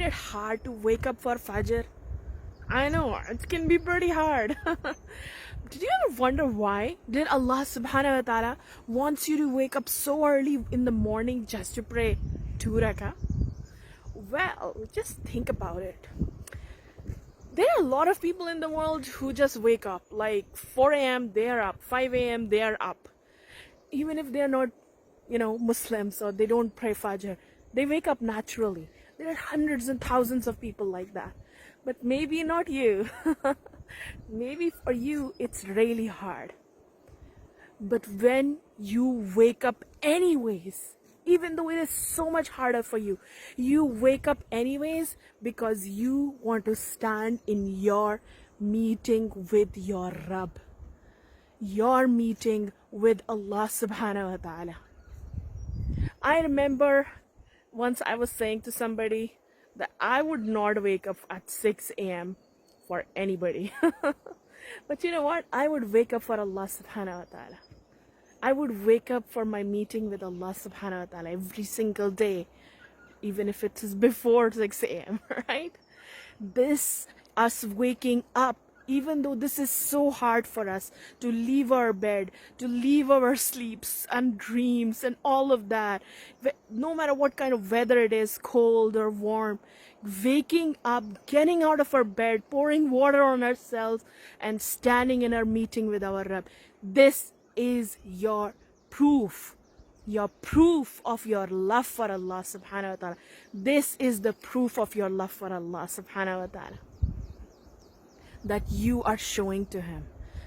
find it hard to wake up for Fajr? I know, it can be pretty hard. Did you ever wonder why? Did Allah subhanahu wa ta'ala wants you to wake up so early in the morning just to pray 2 rakah? Well, just think about it. There are a lot of people in the world who just wake up like 4 a.m. they're up, 5 a.m. they're up. Even if they're not, Muslims or they don't pray Fajr, they wake up naturally. There are hundreds and thousands of people like that. But maybe not you. Maybe for you it's really hard. But when you wake up anyways, even though it is so much harder for you, you wake up anyways because you want to stand in your meeting with your Rabb. Your meeting with Allah subhanahu wa ta'ala. I remember once I was saying to somebody that I would not wake up at 6 a.m. for anybody. But you know what? I would wake up for Allah subhanahu wa ta'ala. I would wake up for my meeting with Allah subhanahu wa ta'ala every single day, even if it is before 6 a.m., right? This, us waking up, even though this is so hard for us to leave our bed, to leave our sleeps and dreams and all of that, no matter what kind of weather it is, cold or warm, waking up, getting out of our bed, pouring water on ourselves and standing in our meeting with our Rabb. This is your proof of your love for Allah subhanahu wa ta'ala. This is the proof of your love for Allah subhanahu wa ta'ala that you are showing to Him.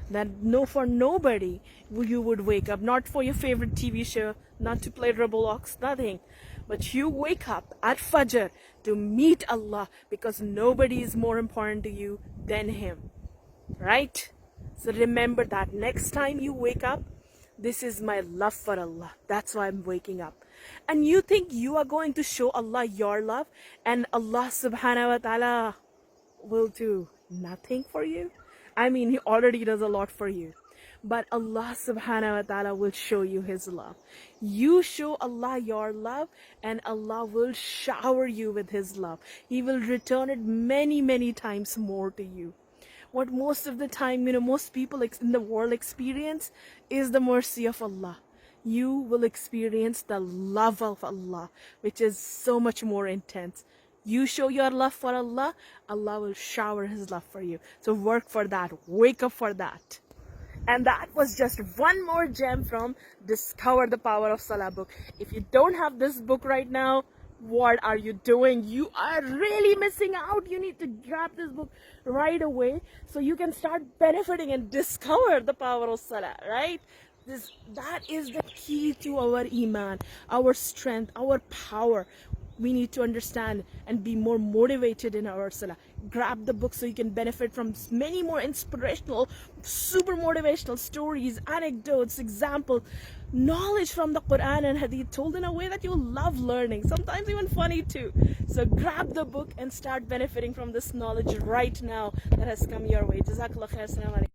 That for nobody you would wake up, not for your favorite TV show, not to play Roblox, nothing. But you wake up at Fajr to meet Allah because nobody is more important to you than Him. Right? So remember that next time you wake up, this is my love for Allah. That's why I'm waking up. And you think you are going to show Allah your love and Allah subhanahu wa ta'ala will do nothing for you? I mean, He already does a lot for you. But Allah subhanahu wa ta'ala will show you His love. You show Allah your love and Allah will shower you with His love. He will return it many, many times more to you. What most of the time, most people in the world experience is the mercy of Allah. You will experience the love of Allah, which is so much more intense. You show your love for Allah, Allah will shower His love for you. So work for that. Wake up for that. And that was just one more gem from Discover the Power of Salah book. If you don't have this book right now, what are you doing? You are really missing out. You need to grab this book right away so you can start benefiting and discover the power of Salah, right? That is the key to our Emaan, our strength, our power. We need to understand and be more motivated in our Salah. Grab the book so you can benefit from many more inspirational, super motivational stories, anecdotes, examples, knowledge from the Quran and Hadith told in a way that you love learning, sometimes even funny too. So grab the book and start benefiting from this knowledge right now that has come your way. Jazakallah khair. Assalamu alaikum.